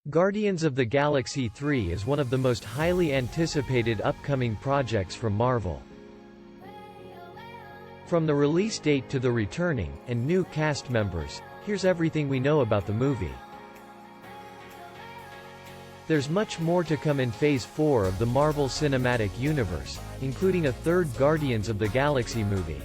Guardians of the Galaxy 3 is one of the most highly anticipated upcoming projects from Marvel. From the release date to the returning, and new cast members, here's everything we know about the movie. There's much more to come in Phase 4 of the Marvel Cinematic Universe, including a third Guardians of the Galaxy movie.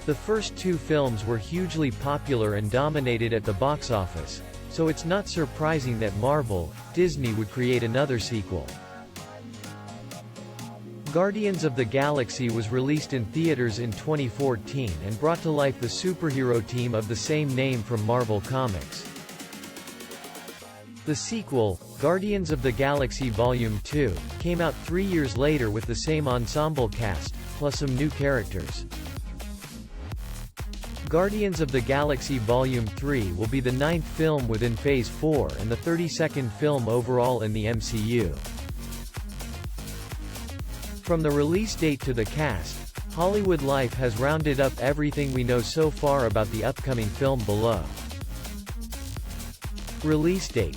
The first two films were hugely popular and dominated at the box office, so it's not surprising that Marvel, Disney would create another sequel. Guardians of the Galaxy was released in theaters in 2014 and brought to life the superhero team of the same name from Marvel Comics. The sequel, Guardians of the Galaxy Volume 2, came out 3 years later with the same ensemble cast, plus some new characters. Guardians of the Galaxy Volume 3 will be the 9th film within Phase 4 and the 32nd film overall in the MCU. From the release date to the cast, Hollywood Life has rounded up everything we know so far about the upcoming film below. Release date: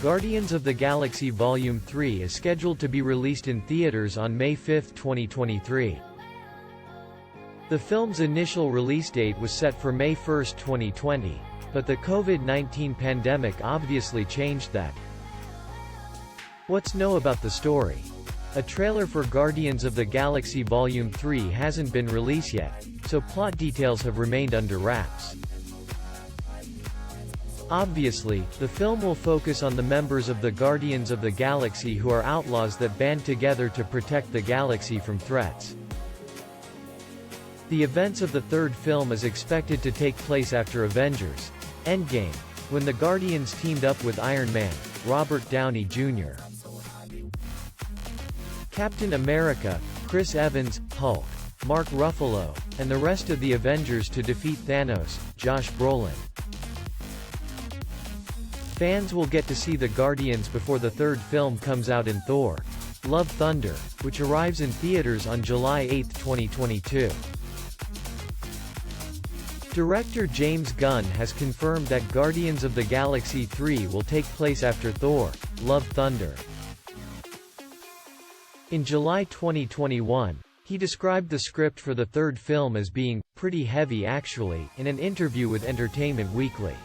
Guardians of the Galaxy Volume 3 is scheduled to be released in theaters on May 5, 2023. The film's initial release date was set for May 1, 2020, but the COVID-19 pandemic obviously changed that. What's new about the story? A trailer for Guardians of the Galaxy Volume 3 hasn't been released yet, so plot details have remained under wraps. Obviously, the film will focus on the members of the Guardians of the Galaxy who are outlaws that band together to protect the galaxy from threats. The events of the third film is expected to take place after Avengers: Endgame, when the Guardians teamed up with Iron Man, Robert Downey Jr., Captain America, Chris Evans, Hulk, Mark Ruffalo, and the rest of the Avengers to defeat Thanos, Josh Brolin. Fans will get to see the Guardians before the third film comes out in Thor: Love Thunder, which arrives in theaters on July 8, 2022. Director James Gunn has confirmed that Guardians of the Galaxy 3 will take place after Thor: Love Thunder. In July 2021, he described the script for the third film as being "pretty heavy actually" in an interview with Entertainment Weekly.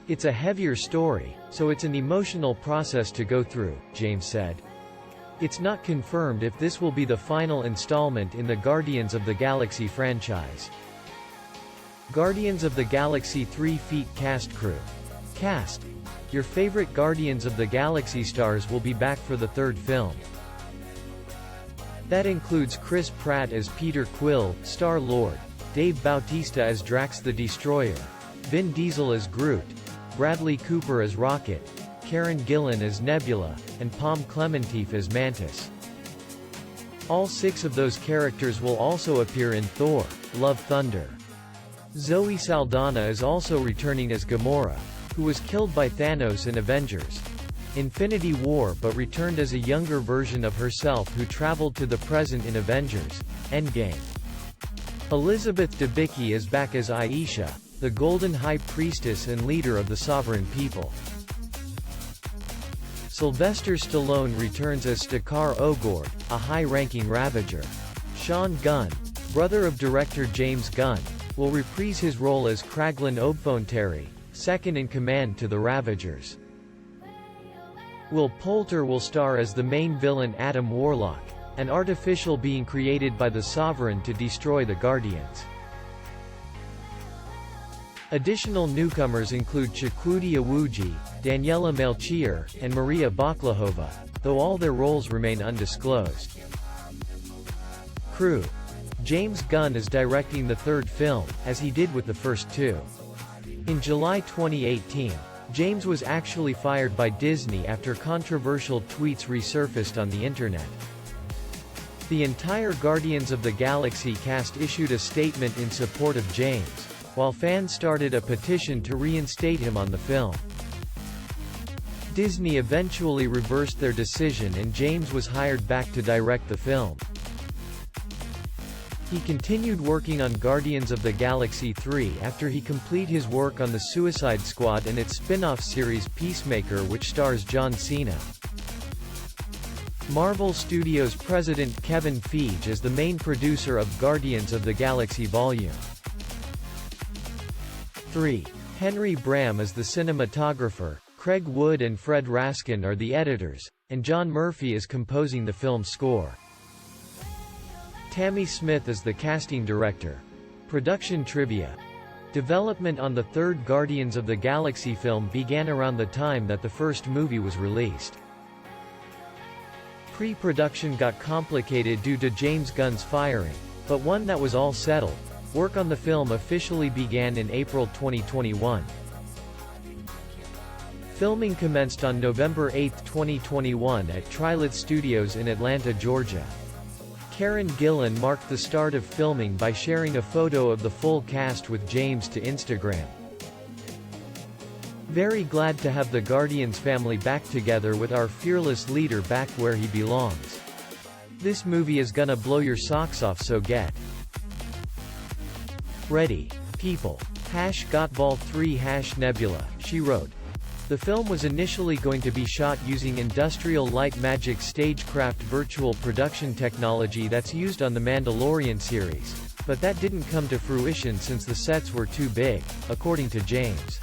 "It's a heavier story, so it's an emotional process to go through," James said. It's not confirmed if this will be the final installment in the Guardians of the Galaxy franchise. Guardians of the Galaxy 3 Feet Cast Crew. Cast: Your favorite Guardians of the Galaxy stars will be back for the third film. That includes Chris Pratt as Peter Quill, Star-Lord, Dave Bautista as Drax the Destroyer, Vin Diesel as Groot, Bradley Cooper as Rocket, Karen Gillan as Nebula, and Pom Klementieff as Mantis. All 6 of those characters will also appear in Thor: Love Thunder. Zoe Saldana is also returning as Gamora, who was killed by Thanos in Avengers: Infinity War but returned as a younger version of herself who traveled to the present in Avengers: Endgame. Elizabeth Debicki is back as Aisha, the Golden High Priestess and leader of the Sovereign People. Sylvester Stallone returns as Stakar Ogord, a high-ranking Ravager. Sean Gunn, brother of director James Gunn, will reprise his role as Kraglin Obfonteri, second-in-command to the Ravagers. Will Poulter will star as the main villain Adam Warlock, an artificial being created by the Sovereign to destroy the Guardians. Additional newcomers include Chikwudi Iwuji, Daniela Melchior, and Maria Baklahova, though all their roles remain undisclosed. Crew: James Gunn is directing the third film, as he did with the first 2. In July 2018, James was actually fired by Disney after controversial tweets resurfaced on the internet. The entire Guardians of the Galaxy cast issued a statement in support of James, while fans started a petition to reinstate him on the film. Disney eventually reversed their decision and James was hired back to direct the film. He continued working on Guardians of the Galaxy 3 after he completed his work on the Suicide Squad and its spin-off series Peacemaker, which stars John Cena. Marvel Studios president Kevin Feige is the main producer of Guardians of the Galaxy Vol. 3. Henry Bram is the cinematographer, Craig Wood and Fred Raskin are the editors, and John Murphy is composing the film's score. Tammy Smith is the casting director. Production trivia. Development on the third Guardians of the Galaxy film began around the time that the first movie was released. Pre-production got complicated due to James Gunn's firing, but one that was all settled. Work on the film officially began in April 2021. Filming commenced on November 8, 2021 at Trilith Studios in Atlanta, Georgia. Karen Gillan marked the start of filming by sharing a photo of the full cast with James to Instagram. Very glad to have the Guardians family back together with our fearless leader back where he belongs. This movie is gonna blow your socks off, so get ready, people. #GotBall3 #Nebula, she wrote. The film was initially going to be shot using Industrial Light Magic Stagecraft virtual production technology that's used on the Mandalorian series, but that didn't come to fruition since the sets were too big, according to James.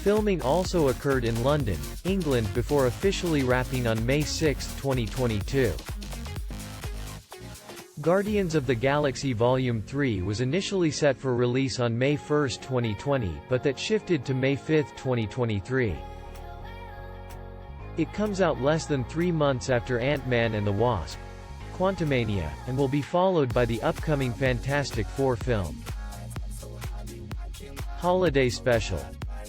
Filming also occurred in London, England before officially wrapping on May 6, 2022. Guardians of the Galaxy Vol. 3 was initially set for release on May 1, 2020, but that shifted to May 5, 2023. It comes out less than 3 months after Ant-Man and the Wasp: Quantumania, and will be followed by the upcoming Fantastic Four film. Holiday Special.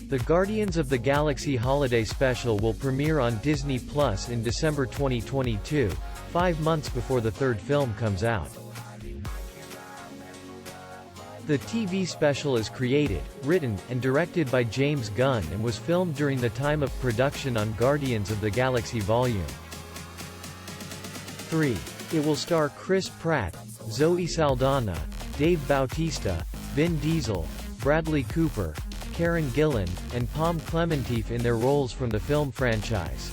The Guardians of the Galaxy Holiday Special will premiere on Disney Plus in December 2022, 5 months before the third film comes out. The TV special is created, written, and directed by James Gunn and was filmed during the time of production on Guardians of the Galaxy Vol. 3. It will star Chris Pratt, Zoe Saldana, Dave Bautista, Vin Diesel, Bradley Cooper, Karen Gillan, and Pom Klementieff in their roles from the film franchise.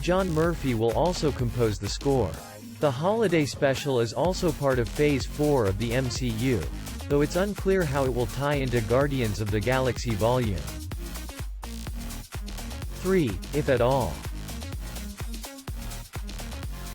John Murphy will also compose the score. The holiday special is also part of Phase 4 of the MCU, though it's unclear how it will tie into Guardians of the Galaxy Vol. 3, if at all.